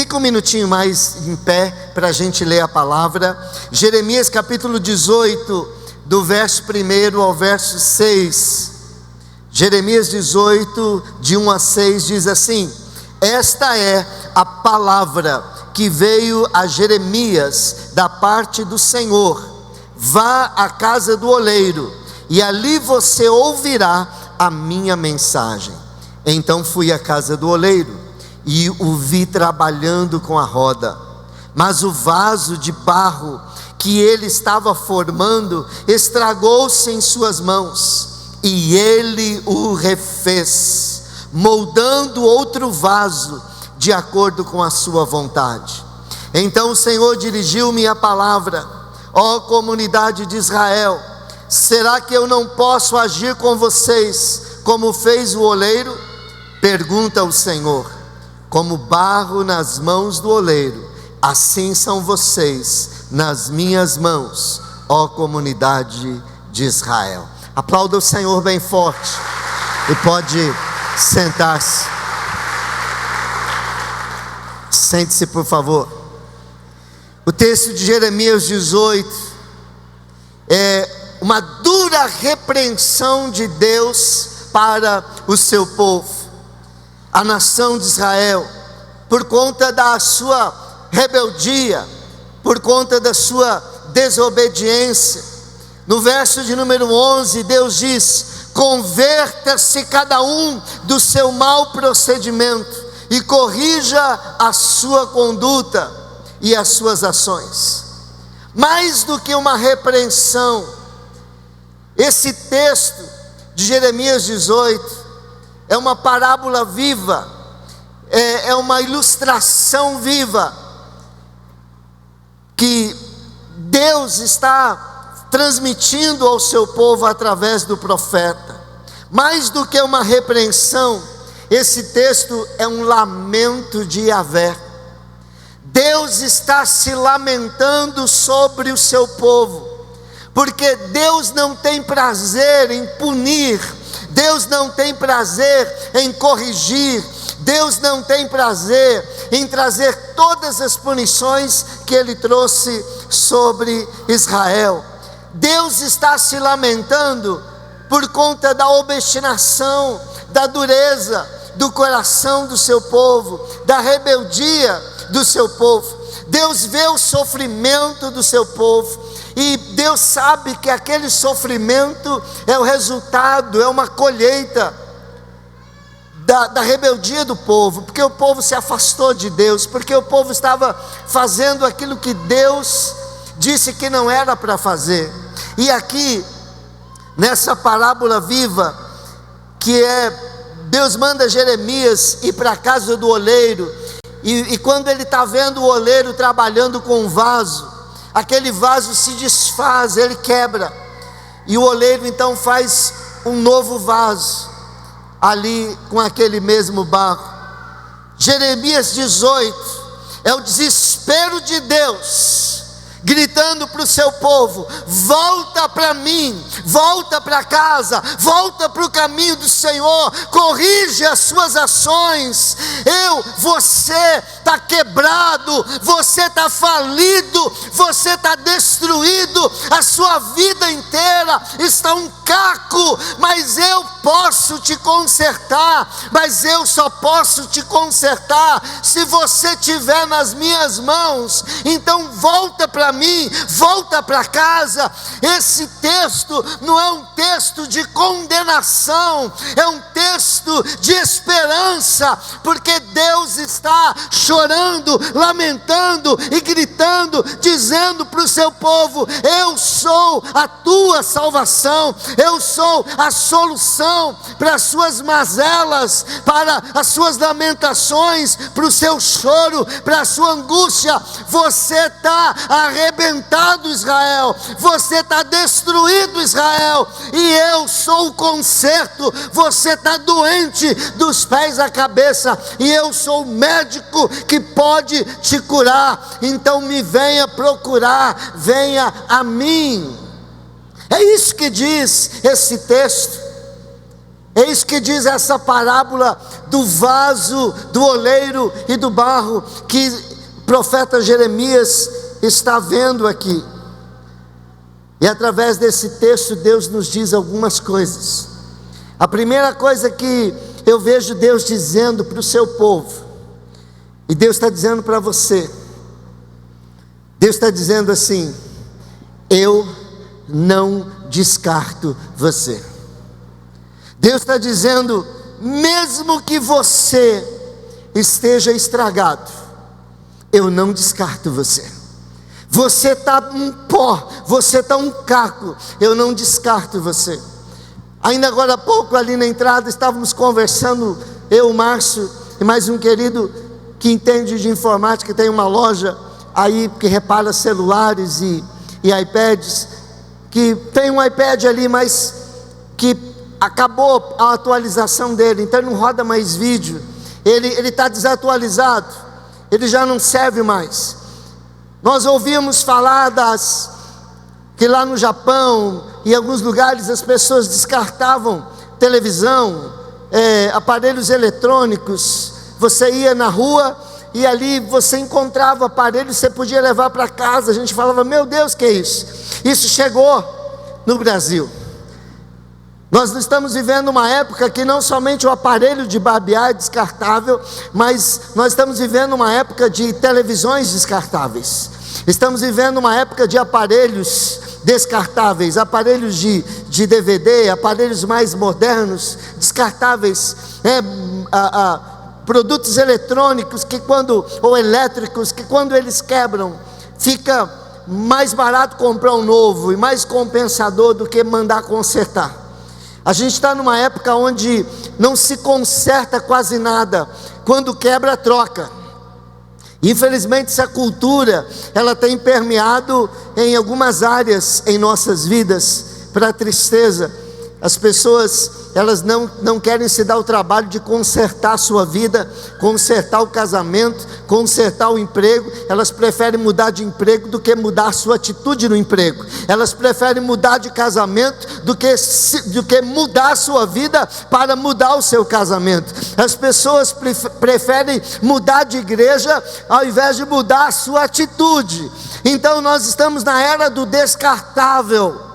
Fica um minutinho mais em pé para a gente ler a palavra. Jeremias capítulo 18, do verso 1 ao verso 6. Jeremias 18, de 1 a 6, diz assim: esta é a palavra que veio a Jeremias da parte do Senhor. Vá à casa do oleiro, e ali você ouvirá a minha mensagem. Então fui à casa do oleiro, e o vi trabalhando com a roda, mas o vaso de barro que ele estava formando estragou-se em suas mãos, e ele o refez, moldando outro vaso de acordo com a sua vontade. Então o Senhor dirigiu-me a palavra: ó comunidade de Israel, será que eu não posso agir com vocês como fez o oleiro? Pergunta o Senhor. Como barro nas mãos do oleiro, assim são vocês nas minhas mãos, ó comunidade de Israel. Aplauda o Senhor bem forte e pode sentar-se. Sente-se, por favor. O texto de Jeremias 18 é uma dura repreensão de Deus para o seu povo, a nação de Israel, por conta da sua rebeldia, por conta da sua desobediência. No verso de número 11, Deus diz: converta-se cada um do seu mau procedimento e corrija a sua conduta e as suas ações. Mais do que uma repreensão, esse texto de Jeremias 18 é uma parábola viva, é uma ilustração viva, que Deus está transmitindo ao seu povo através do profeta. Mais do que uma repreensão, esse texto é um lamento de Yahvé. Deus está se lamentando sobre o seu povo, porque Deus não tem prazer em punir, Deus não tem prazer em corrigir, Deus não tem prazer em trazer todas as punições que Ele trouxe sobre Israel. Deus está se lamentando por conta da obstinação, da dureza do coração do seu povo, da rebeldia do seu povo. Deus vê o sofrimento do seu povo, e Deus sabe que aquele sofrimento é o resultado, é uma colheita da rebeldia do povo, porque o povo se afastou de Deus, porque o povo estava fazendo aquilo que Deus disse que não era para fazer. E aqui, nessa parábola viva, que Deus manda Jeremias ir para a casa do oleiro, e quando ele está vendo o oleiro trabalhando com um vaso, aquele vaso se desfaz, ele quebra, e o oleiro então faz um novo vaso, ali com aquele mesmo barro. Jeremias 18 é o desespero de Deus, gritando para o seu povo: volta para mim, volta para casa, volta para o caminho do Senhor, corrige as suas ações. Você está quebrado, você está falido, você está destruído, a sua vida inteira está um caco, mas eu posso te consertar, mas eu só posso te consertar se você estiver nas minhas mãos. Então volta para mim, volta para casa. Esse texto não é um texto de condenação, é um texto de esperança, porque Deus está chorando, lamentando e gritando, dizendo para o seu povo: eu sou a tua salvação, eu sou a solução para as suas mazelas, para as suas lamentações, para o seu choro, para a sua angústia. Você está arrebentado, Israel, você está destruído, Israel, e eu sou o conserto. Você está doente dos pés à cabeça, e eu sou o médico que pode te curar. Então me venha procurar, venha a mim. É isso que diz esse texto. Eis que diz essa parábola do vaso, do oleiro e do barro, que o profeta Jeremias está vendo aqui. E através desse texto Deus nos diz algumas coisas. A primeira coisa que eu vejo Deus dizendo para o seu povo, e Deus está dizendo para você, Deus está dizendo assim: eu não descarto você. Deus está dizendo, mesmo que você esteja estragado, eu não descarto você. Você está um pó, você está um caco, eu não descarto você. Ainda agora há pouco ali na entrada estávamos conversando, eu, o Márcio e mais um querido que entende de informática, tem uma loja aí que repara celulares e iPads, que tem um iPad ali, mas que acabou a atualização dele, então não roda mais vídeo, ele está desatualizado, ele já não serve mais. Nós ouvimos falar que lá no Japão, em alguns lugares, as pessoas descartavam televisão, aparelhos eletrônicos. Você ia na rua e ali você encontrava aparelhos, você podia levar para casa. A gente falava, meu Deus, que é isso? Isso chegou no Brasil. Nós estamos vivendo uma época que não somente o aparelho de barbear é descartável, mas nós estamos vivendo uma época de televisões descartáveis. Estamos vivendo uma época de aparelhos descartáveis, aparelhos de DVD, aparelhos mais modernos, descartáveis, produtos eletrônicos ou elétricos, que quando eles quebram, fica mais barato comprar um novo e mais compensador do que mandar consertar. A gente está numa época onde não se conserta quase nada, quando quebra, troca. Infelizmente essa cultura, ela tem permeado em algumas áreas em nossas vidas, para a tristeza. As pessoas, elas não querem se dar o trabalho de consertar a sua vida, consertar o casamento, consertar o emprego. Elas preferem mudar de emprego do que mudar a sua atitude no emprego. Elas preferem mudar de casamento do que mudar a sua vida para mudar o seu casamento. As pessoas preferem mudar de igreja ao invés de mudar a sua atitude. Então nós estamos na era do descartável,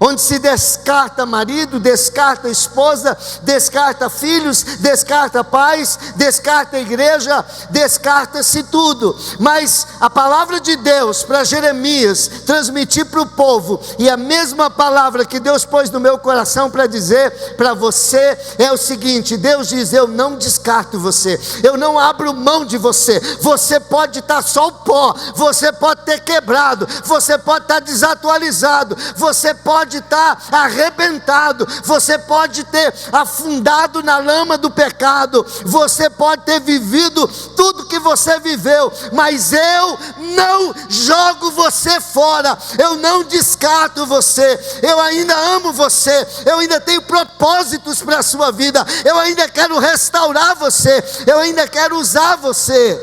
onde se descarta marido, descarta esposa, descarta filhos, descarta pais, descarta igreja, descarta-se tudo. Mas a palavra de Deus para Jeremias transmitir para o povo, e a mesma palavra que Deus pôs no meu coração para dizer para você, é o seguinte: Deus diz, eu não descarto você, eu não abro mão de você. Você pode estar só o pó, você pode ter quebrado, você pode estar desatualizado, você pode estar arrebentado, você pode ter afundado na lama do pecado, você pode ter vivido tudo que você viveu, mas eu não jogo você fora, eu não descarto você, eu ainda amo você, eu ainda tenho propósitos para a sua vida, eu ainda quero restaurar você, eu ainda quero usar você.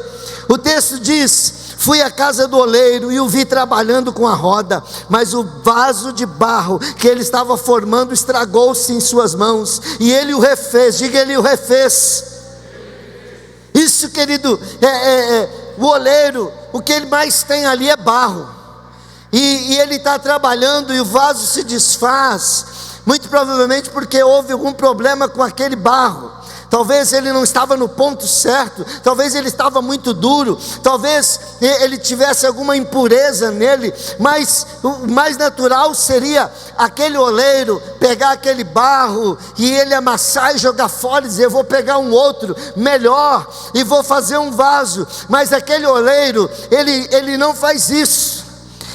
O texto diz: fui à casa do oleiro e o vi trabalhando com a roda, mas o vaso de barro que ele estava formando estragou-se em suas mãos, e ele o refez. Diga, ele o refez. Isso, querido, o oleiro, o que ele mais tem ali é barro, e ele está trabalhando e o vaso se desfaz, muito provavelmente porque houve algum problema com aquele barro. Talvez ele não estava no ponto certo, talvez ele estava muito duro, talvez ele tivesse alguma impureza nele, mas o mais natural seria aquele oleiro pegar aquele barro e ele amassar e jogar fora e dizer: eu vou pegar um outro melhor e vou fazer um vaso. Mas aquele oleiro, ele não faz isso,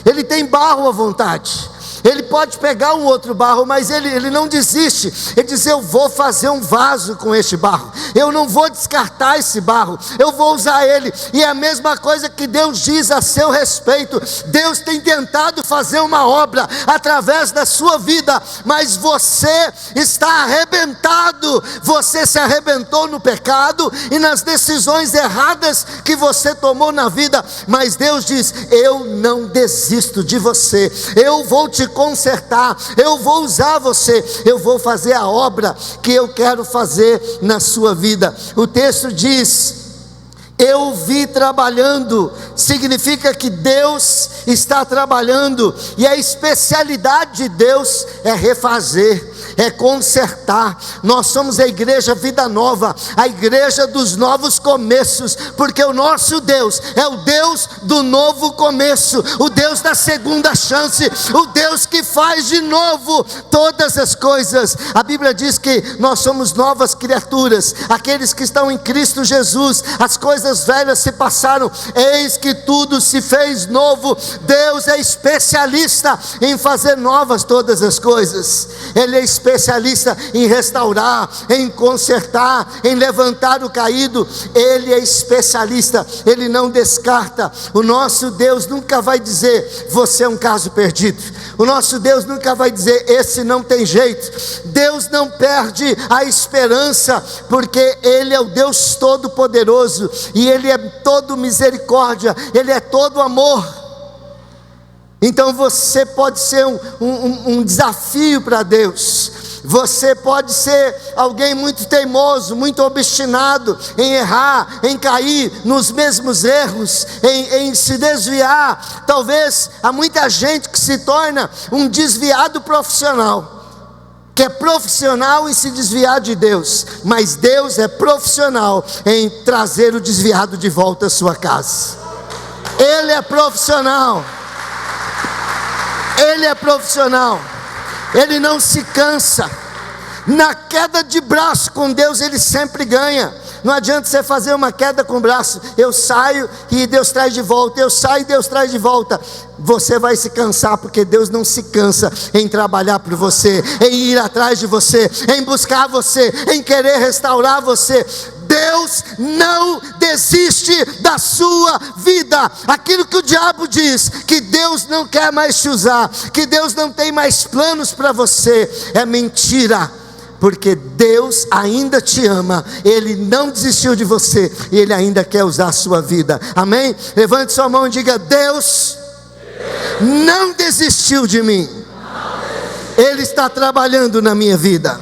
ele tem barro à vontade. Ele pode pegar um outro barro, mas ele não desiste. Ele diz: eu vou fazer um vaso com este barro, eu não vou descartar esse barro, eu vou usar ele. E é a mesma coisa que Deus diz a seu respeito. Deus tem tentado fazer uma obra através da sua vida, mas você está arrebentado. Você se arrebentou no pecado e nas decisões erradas que você tomou na vida, mas Deus diz: eu não desisto de você, eu vou te consertar, eu vou usar você, eu vou fazer a obra que eu quero fazer na sua vida. O texto diz: eu vi trabalhando, significa que Deus está trabalhando, e a especialidade de Deus é refazer, é consertar. Nós somos a igreja Vida Nova, a igreja dos novos começos, porque o nosso Deus é o Deus do novo começo, o Deus da segunda chance, o Deus que faz de novo todas as coisas. A Bíblia diz que nós somos novas criaturas, aqueles que estão em Cristo Jesus. As coisas velhas se passaram, eis que tudo se fez novo. Deus é especialista em fazer novas todas as coisas. Ele é especialista em restaurar, em consertar, em levantar o caído. Ele é especialista, ele não descarta. O nosso Deus nunca vai dizer: você é um caso perdido. O nosso Deus nunca vai dizer: esse não tem jeito. Deus não perde a esperança, porque ele é o Deus todo-poderoso, e ele é todo misericórdia, ele é todo amor. Então você pode ser um desafio para Deus. Você pode ser alguém muito teimoso, muito obstinado em errar, em cair nos mesmos erros, em se desviar. Talvez há muita gente que se torna um desviado profissional, que é profissional em se desviar de Deus, mas Deus é profissional em trazer o desviado de volta à sua casa. Ele é profissional. Ele é profissional, ele não se cansa. Na queda de braço com Deus ele sempre ganha. Não adianta você fazer uma queda com o braço: eu saio e Deus traz de volta, eu saio e Deus traz de volta. Você vai se cansar, porque Deus não se cansa em trabalhar por você, em ir atrás de você, em buscar você, em querer restaurar você. Deus não desiste da sua vida. Aquilo que o diabo diz, que Deus não quer mais te usar, que Deus não tem mais planos para você, é mentira, porque Deus ainda te ama, Ele não desistiu de você, e Ele ainda quer usar a sua vida. Amém? Levante sua mão e diga: Deus não desistiu de mim, Ele está trabalhando na minha vida.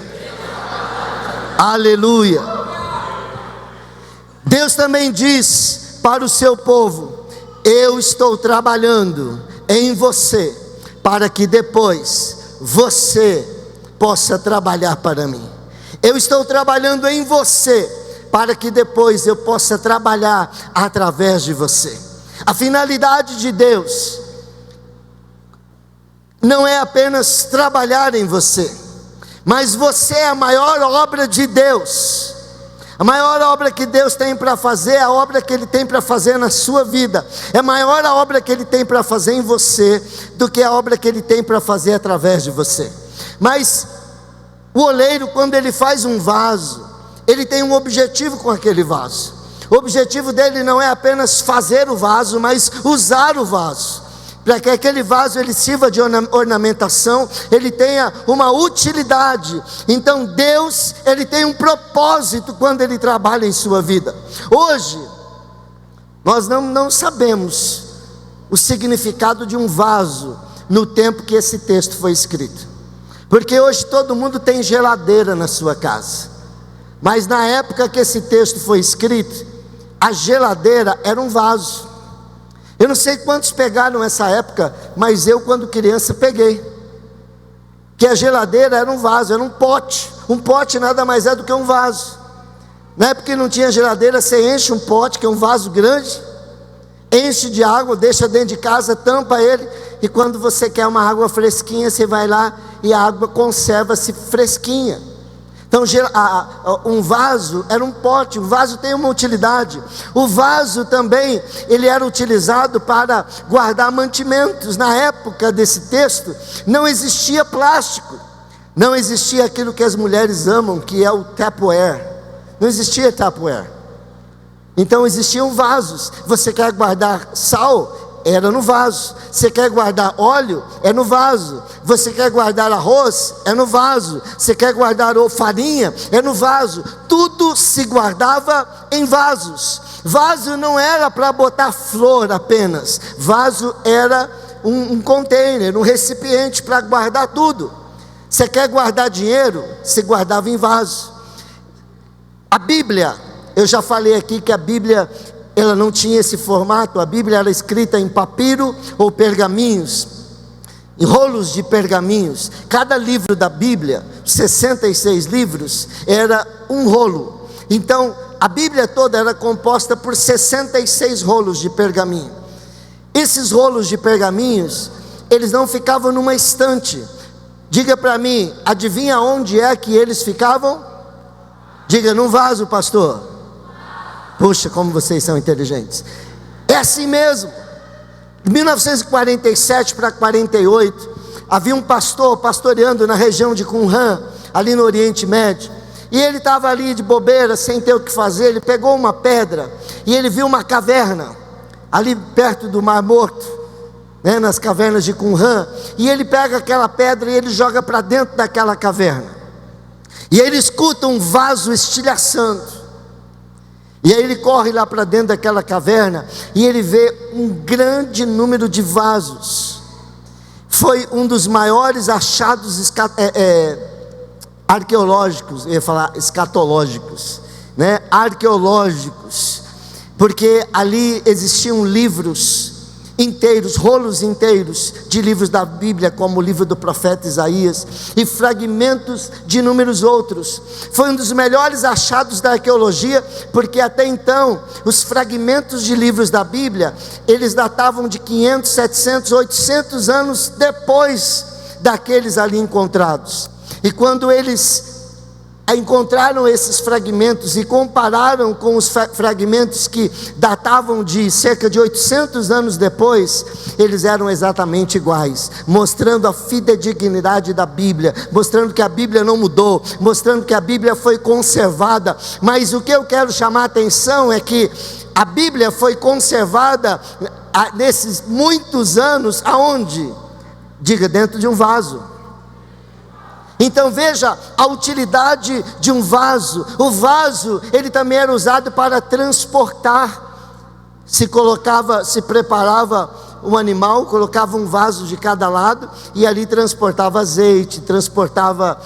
Aleluia. Deus também diz para o seu povo: eu estou trabalhando em você, para que depois você possa trabalhar para mim. Eu estou trabalhando em você, para que depois eu possa trabalhar através de você. A finalidade de Deus não é apenas trabalhar em você, mas você é a maior obra de Deus. A maior obra que Deus tem para fazer é a obra que Ele tem para fazer na sua vida. É maior a obra que Ele tem para fazer em você do que a obra que Ele tem para fazer através de você. Mas o oleiro, quando ele faz um vaso, ele tem um objetivo com aquele vaso. O objetivo dele não é apenas fazer o vaso, mas usar o vaso, para que aquele vaso ele sirva de ornamentação, ele tenha uma utilidade. Então Deus, ele tem um propósito quando ele trabalha em sua vida. Hoje nós não sabemos o significado de um vaso no tempo que esse texto foi escrito, porque hoje todo mundo tem geladeira na sua casa, mas na época que esse texto foi escrito, a geladeira era um vaso. Eu não sei quantos pegaram essa época, mas eu, quando criança, peguei. Que a geladeira era um vaso, era um pote. Um pote nada mais é do que um vaso. Na época que não tinha geladeira, você enche um pote, que é um vaso grande, enche de água, deixa dentro de casa, tampa ele, e quando você quer uma água fresquinha, você vai lá e a água conserva-se fresquinha. Então um vaso era um pote, o vaso tem uma utilidade. O vaso também, ele era utilizado para guardar mantimentos. Na época desse texto, não existia plástico, não existia aquilo que as mulheres amam, que é o Tupperware. Não existia Tupperware. Então existiam vasos. Você quer guardar sal? Era no vaso. Você quer guardar óleo? É no vaso. Você quer guardar arroz? É no vaso. Você quer guardar farinha? É no vaso. Tudo se guardava em vasos. Vaso não era para botar flor apenas. Vaso era um container, um recipiente para guardar tudo. Você quer guardar dinheiro? Você guardava em vaso. A Bíblia, eu já falei aqui que a Bíblia, ela não tinha esse formato. A Bíblia era escrita em papiro ou pergaminhos, em rolos de pergaminhos. Cada livro da Bíblia, 66 livros, era um rolo. Então, a Bíblia toda era composta por 66 rolos de pergaminho. Esses rolos de pergaminhos, eles não ficavam numa estante. Diga para mim, adivinha onde é que eles ficavam? Diga, num vaso, pastor. Puxa, como vocês são inteligentes. É assim mesmo. Em 1947 para 48, havia um pastor pastoreando na região de Qumran, ali no Oriente Médio. E ele estava ali de bobeira, sem ter o que fazer. Ele pegou uma pedra e ele viu uma caverna, ali perto do Mar Morto, nas cavernas de Qumran. E ele pega aquela pedra e ele joga para dentro daquela caverna. E ele escuta um vaso estilhaçando. E aí ele corre lá para dentro daquela caverna e ele vê um grande número de vasos. Foi um dos maiores achados arqueológicos, eu ia falar escatológicos, arqueológicos, porque ali existiam livros inteiros, rolos inteiros de livros da Bíblia, como o livro do profeta Isaías, e fragmentos de inúmeros outros. Foi um dos melhores achados da arqueologia, porque até então, os fragmentos de livros da Bíblia, eles datavam de 500, 700, 800 anos depois daqueles ali encontrados. E quando eles encontraram esses fragmentos e compararam com os fragmentos que datavam de cerca de 800 anos depois, eles eram exatamente iguais, mostrando a fidedignidade da Bíblia, mostrando que a Bíblia não mudou, mostrando que a Bíblia foi conservada. Mas o que eu quero chamar a atenção é que a Bíblia foi conservada nesses muitos anos, aonde? Diga, dentro de um vaso. Então veja a utilidade de um vaso. O vaso, ele também era usado para transportar. Se preparava um animal, colocava um vaso de cada lado, e ali transportava azeite, transportava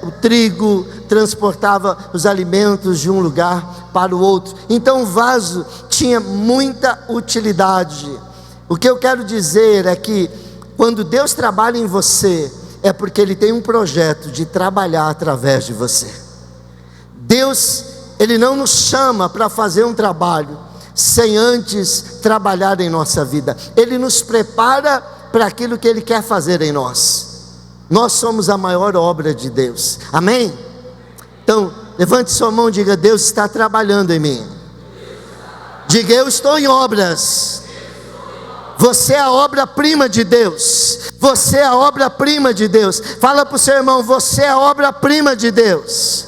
o trigo, transportava os alimentos de um lugar para o outro. Então o vaso tinha muita utilidade. O que eu quero dizer é que quando Deus trabalha em você, é porque Ele tem um projeto de trabalhar através de você. Deus, Ele não nos chama para fazer um trabalho sem antes trabalhar em nossa vida. Ele nos prepara para aquilo que Ele quer fazer em nós. Nós somos a maior obra de Deus, amém? Então, levante sua mão e diga: Deus está trabalhando em mim. Diga: eu estou em obras. Você é a obra-prima de Deus. Você é a obra-prima de Deus. Fala para o seu irmão: você é a obra-prima de Deus.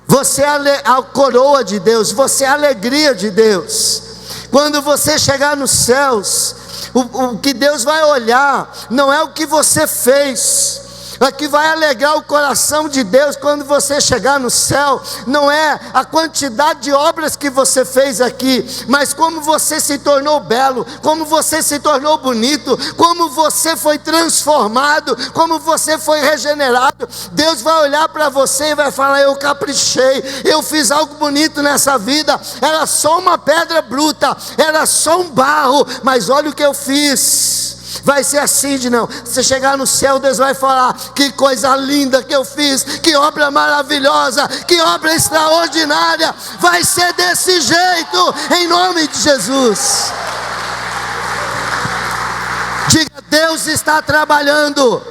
Você é a coroa de Deus. Você é a alegria de Deus. Quando você chegar nos céus, o que Deus vai olhar não é o que você fez. O que vai alegrar o coração de Deus quando você chegar no céu não é a quantidade de obras que você fez aqui, mas como você se tornou belo, como você se tornou bonito, como você foi transformado, como você foi regenerado. Deus vai olhar para você e vai falar: eu caprichei, eu fiz algo bonito nessa vida. Era só uma pedra bruta, era só um barro, mas olha o que eu fiz. Vai ser assim de não. Você chegar no céu, Deus vai falar: que coisa linda que eu fiz, que obra maravilhosa, que obra extraordinária. Vai ser desse jeito, em nome de Jesus. Diga: Deus está trabalhando.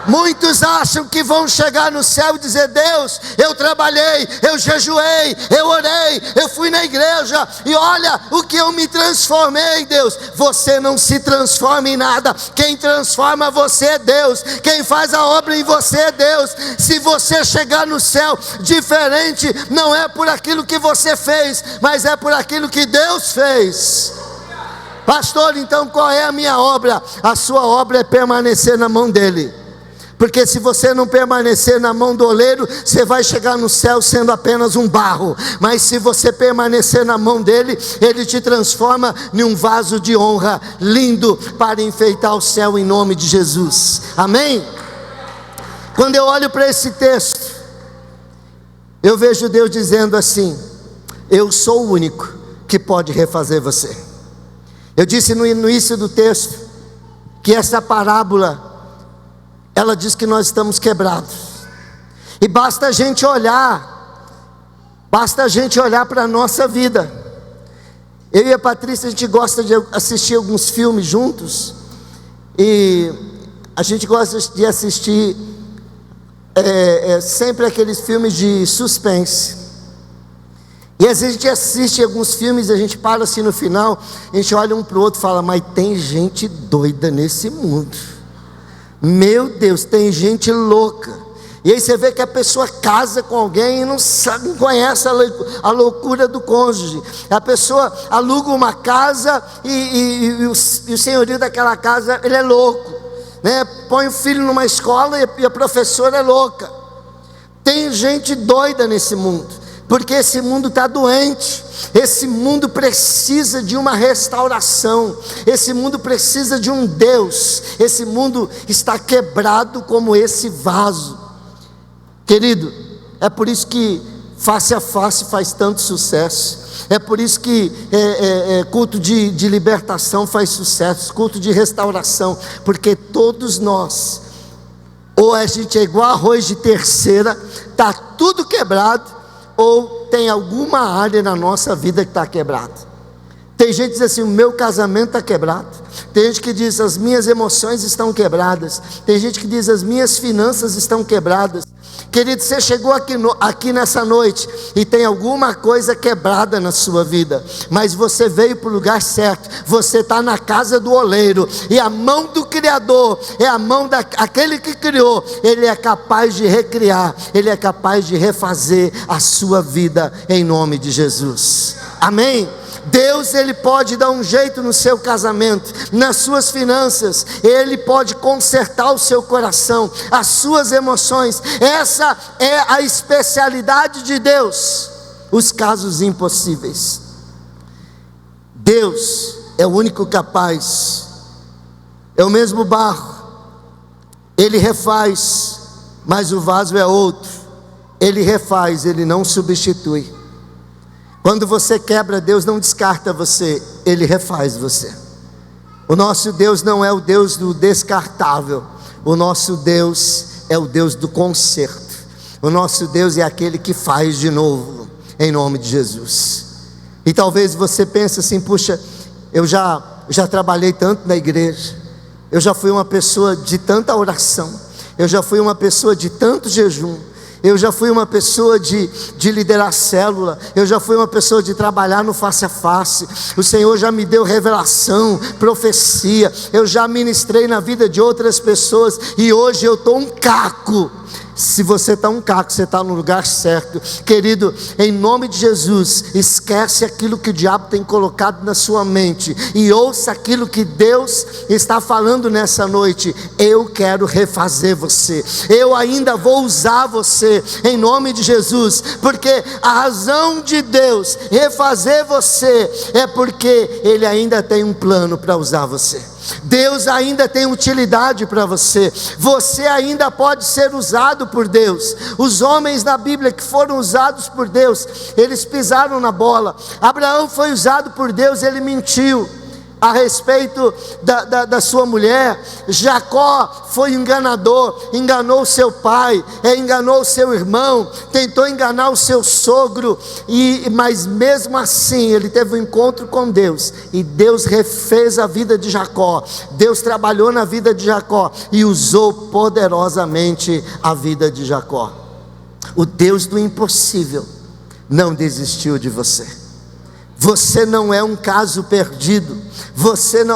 Muitos acham que vão chegar no céu e dizer: Deus, eu trabalhei, eu jejuei, eu orei, eu fui na igreja, e olha o que eu me transformei. Deus, você não se transforma em nada. Quem transforma você é Deus. Quem faz a obra em você é Deus. Se você chegar no céu diferente, não é por aquilo que você fez, mas é por aquilo que Deus fez. Pastor, então qual é a minha obra? A sua obra é permanecer na mão dEle. porque se você não permanecer na mão do oleiro, você vai chegar no céu sendo apenas um barro, mas se você permanecer na mão dele, ele te transforma em um vaso de honra, lindo, para enfeitar o céu em nome de Jesus, amém? Quando eu olho para esse texto, eu vejo Deus dizendo assim: eu sou o único que pode refazer você. Eu disse no início do texto, que essa parábola, ela diz que nós estamos quebrados, e basta a gente olhar para a nossa vida. Eu e a Patrícia, a gente gosta de assistir alguns filmes juntos, e a gente gosta de assistir sempre aqueles filmes de suspense, e às vezes a gente assiste alguns filmes e a gente para assim no final, a gente olha um para o outro e fala: mas tem gente doida nesse mundo, meu Deus, tem gente louca. E aí você vê que a pessoa casa com alguém e não conhece a loucura do cônjuge. A pessoa aluga uma casa e o senhorio daquela casa, ele é louco, né? Põe o filho numa escola e a professora é louca. Tem gente doida nesse mundo, porque esse mundo está doente. Esse mundo precisa de uma restauração. Esse mundo precisa de um Deus. Esse mundo está quebrado como esse vaso. Querido, é por isso que Face a Face faz tanto sucesso. É por isso que culto de libertação faz sucesso, culto de restauração, porque todos nós, ou a gente é igual arroz de terceira, está tudo quebrado, ou tem alguma área na nossa vida que está quebrada. Tem gente que diz assim: o meu casamento está quebrado. Tem gente que diz: as minhas emoções estão quebradas. Tem gente que diz: as minhas finanças estão quebradas. Querido, você chegou aqui nessa noite e tem alguma coisa quebrada na sua vida, mas você veio para o lugar certo. Você está na casa do oleiro, e a mão do Criador é a mão daquele que criou. Ele é capaz de recriar, ele é capaz de refazer a sua vida em nome de Jesus, amém? Deus, ele pode dar um jeito no seu casamento, nas suas finanças. Ele pode consertar o seu coração, as suas emoções. Essa é a especialidade de Deus, os casos impossíveis. Deus é o único capaz. É o mesmo barro, ele refaz, mas o vaso é outro. Ele refaz, ele não substitui. Quando você quebra, Deus não descarta você, ele refaz você. O nosso Deus não é o Deus do descartável. O nosso Deus é o Deus do conserto. O nosso Deus é aquele que faz de novo, em nome de Jesus. E talvez você pense assim: puxa, eu já trabalhei tanto na igreja, eu já fui uma pessoa de tanta oração, eu já fui uma pessoa de tanto jejum, eu já fui uma pessoa de liderar célula, eu já fui uma pessoa de trabalhar no face a face. O Senhor já me deu revelação, profecia, eu já ministrei na vida de outras pessoas, e hoje eu estou um caco. Se você está um caco, você está no lugar certo, querido. Em nome de Jesus, esquece aquilo que o diabo tem colocado na sua mente e ouça aquilo que Deus está falando nessa noite. Eu quero refazer você, eu ainda vou usar você, em nome de Jesus, porque a razão de Deus refazer você é porque Ele ainda tem um plano para usar você. Deus ainda tem utilidade para você. Você ainda pode ser usado por Deus. Os homens da Bíblia que foram usados por Deus, eles pisaram na bola. Abraão foi usado por Deus, ele mentiu a respeito da sua mulher. Jacó foi enganador, enganou seu pai, enganou seu irmão, tentou enganar o seu sogro, mas mesmo assim ele teve um encontro com Deus, e Deus refez a vida de Jacó. Deus trabalhou na vida de Jacó e usou poderosamente a vida de Jacó. O Deus do impossível não desistiu de você. Você não é um caso perdido.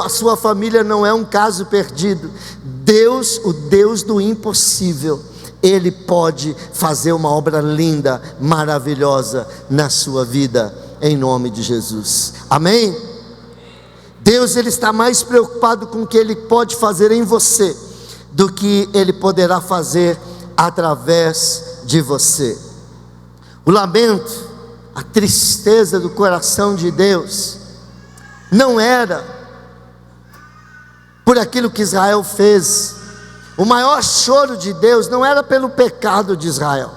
A sua família não é um caso perdido. Deus, o Deus do impossível, Ele pode fazer uma obra linda, maravilhosa na sua vida, em nome de Jesus, amém? Deus, Ele está mais preocupado com o que Ele pode fazer em você do que Ele poderá fazer através de você. O lamento, a tristeza do coração de Deus, não era por aquilo que Israel fez. O maior choro de Deus não era pelo pecado de Israel.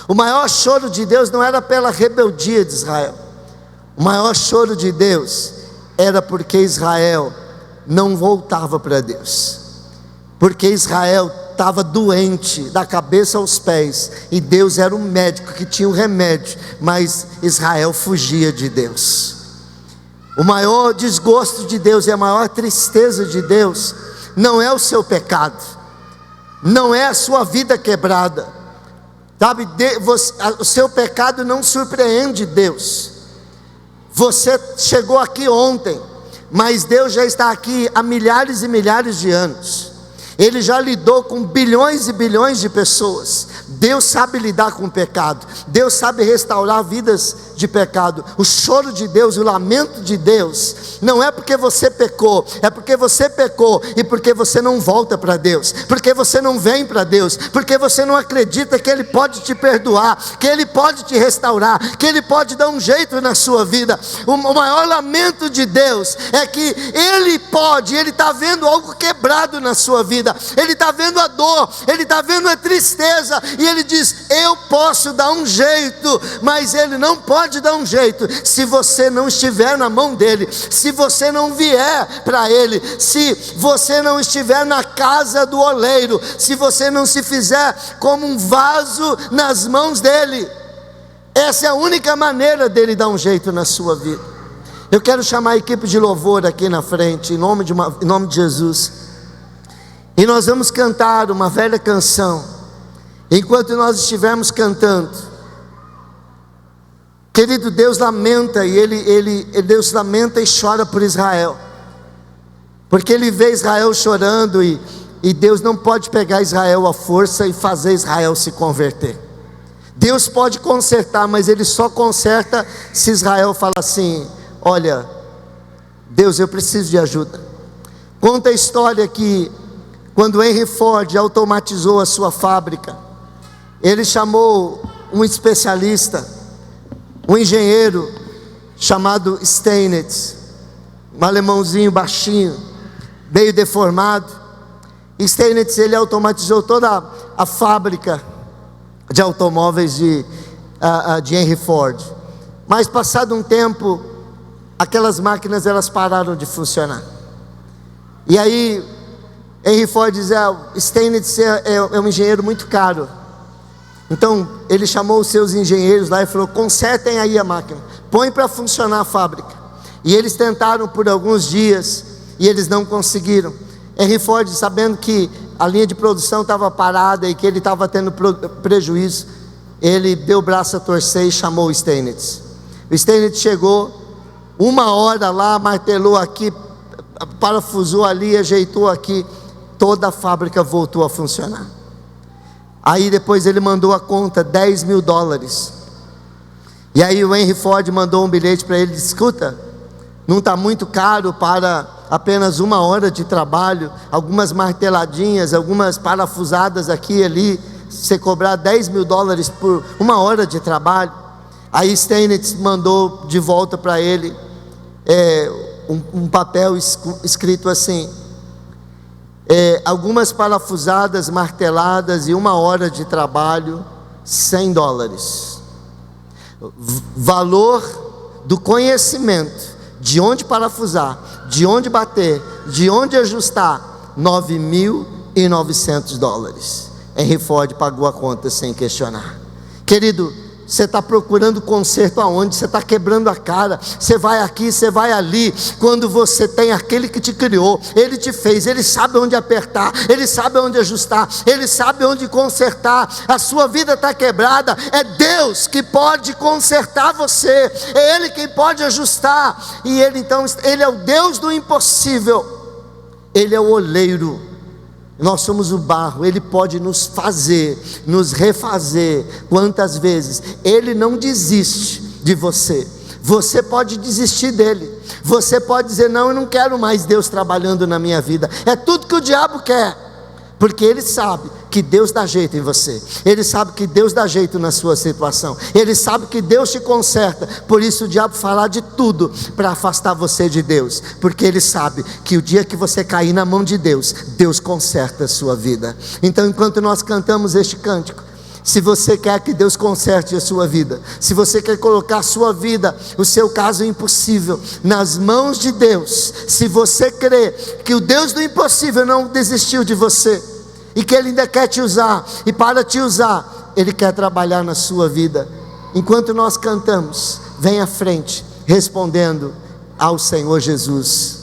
O maior choro de Deus não era pela rebeldia de Israel. O maior choro de Deus era porque Israel não voltava para Deus. Porque Israel estava doente da cabeça aos pés, e Deus era o médico que tinha o remédio, mas Israel fugia de Deus. O maior desgosto de Deus e a maior tristeza de Deus não é o seu pecado, não é a sua vida quebrada, sabe? O seu pecado não surpreende Deus. Você chegou aqui ontem, mas Deus já está aqui há milhares e milhares de anos. Ele já lidou com bilhões e bilhões de pessoas. Deus sabe lidar com o pecado. Deus sabe restaurar vidas de pecado. O choro de Deus, o lamento de Deus, não é porque você pecou, é porque você pecou e porque você não volta para Deus, porque você não vem para Deus, porque você não acredita que Ele pode te perdoar, que Ele pode te restaurar, que Ele pode dar um jeito na sua vida. O maior lamento de Deus é que Ele pode, Ele está vendo algo quebrado na sua vida, Ele está vendo a dor, Ele está vendo a tristeza, e Ele diz: eu posso dar um jeito, mas Ele não pode dar um jeito se você não estiver na mão dEle, se você não vier para Ele, se você não estiver na casa do oleiro, se você não se fizer como um vaso nas mãos dEle. Essa é a única maneira dEle dar um jeito na sua vida. Eu quero chamar a equipe de louvor aqui na frente, em nome de Jesus, e nós vamos cantar uma velha canção. Enquanto nós estivermos cantando, querido, Deus lamenta, e Deus lamenta e chora por Israel, porque Ele vê Israel chorando, e Deus não pode pegar Israel à força e fazer Israel se converter. Deus pode consertar, mas Ele só conserta se Israel falar assim: olha, Deus, eu preciso de ajuda. Conta a história que quando Henry Ford automatizou a sua fábrica, ele chamou um especialista, um engenheiro chamado Steinitz, um alemãozinho baixinho, meio deformado. Steinitz, ele automatizou toda a fábrica de automóveis de Henry Ford. Mas passado um tempo, aquelas máquinas elas pararam de funcionar. E aí Henry Ford diz: Steinitz é um engenheiro muito caro. Então ele chamou os seus engenheiros lá e falou: consertem aí a máquina, põe para funcionar a fábrica. E eles tentaram por alguns dias e eles não conseguiram. Henry Ford, sabendo que a linha de produção estava parada e que ele estava tendo prejuízo, ele deu o braço a torcer e chamou o Steinitz. O Steinitz chegou, 1 hora lá, martelou aqui, parafusou ali, ajeitou aqui, toda a fábrica voltou a funcionar. Aí depois ele mandou a conta, $10.000. E aí o Henry Ford mandou um bilhete para ele: escuta, não está muito caro para apenas 1 hora de trabalho, algumas marteladinhas, algumas parafusadas aqui e ali, você cobrar $10.000 por 1 hora de trabalho? Aí Steinitz mandou de volta para ele um papel escrito assim: algumas parafusadas marteladas e 1 hora de trabalho, $100. Valor do conhecimento, de onde parafusar, de onde bater, de onde ajustar, $9.900. Henry Ford pagou a conta sem questionar. Querido, você está procurando conserto aonde? Você está quebrando a cara, você vai aqui, você vai ali, quando você tem aquele que te criou, Ele te fez, Ele sabe onde apertar, Ele sabe onde ajustar, Ele sabe onde consertar. A sua vida está quebrada, é Deus que pode consertar você, é Ele quem pode ajustar, e Ele então, Ele é o Deus do impossível, Ele é o oleiro, nós somos o barro. Ele pode nos fazer, nos refazer quantas vezes. Ele não desiste de você. Você pode desistir dele. Você pode dizer: não, eu não quero mais Deus trabalhando na minha vida. É tudo que o diabo quer. porque Ele sabe que Deus dá jeito em você, Ele sabe que Deus dá jeito na sua situação, Ele sabe que Deus te conserta. Por isso o diabo fará de tudo para afastar você de Deus, porque Ele sabe que o dia que você cair na mão de Deus, Deus conserta a sua vida. Então, enquanto nós cantamos este cântico, se você quer que Deus conserte a sua vida, se você quer colocar a sua vida, o seu caso impossível, nas mãos de Deus, se você crê que o Deus do impossível não desistiu de você, e que Ele ainda quer te usar, e para te usar, Ele quer trabalhar na sua vida, enquanto nós cantamos, vem à frente, respondendo ao Senhor Jesus.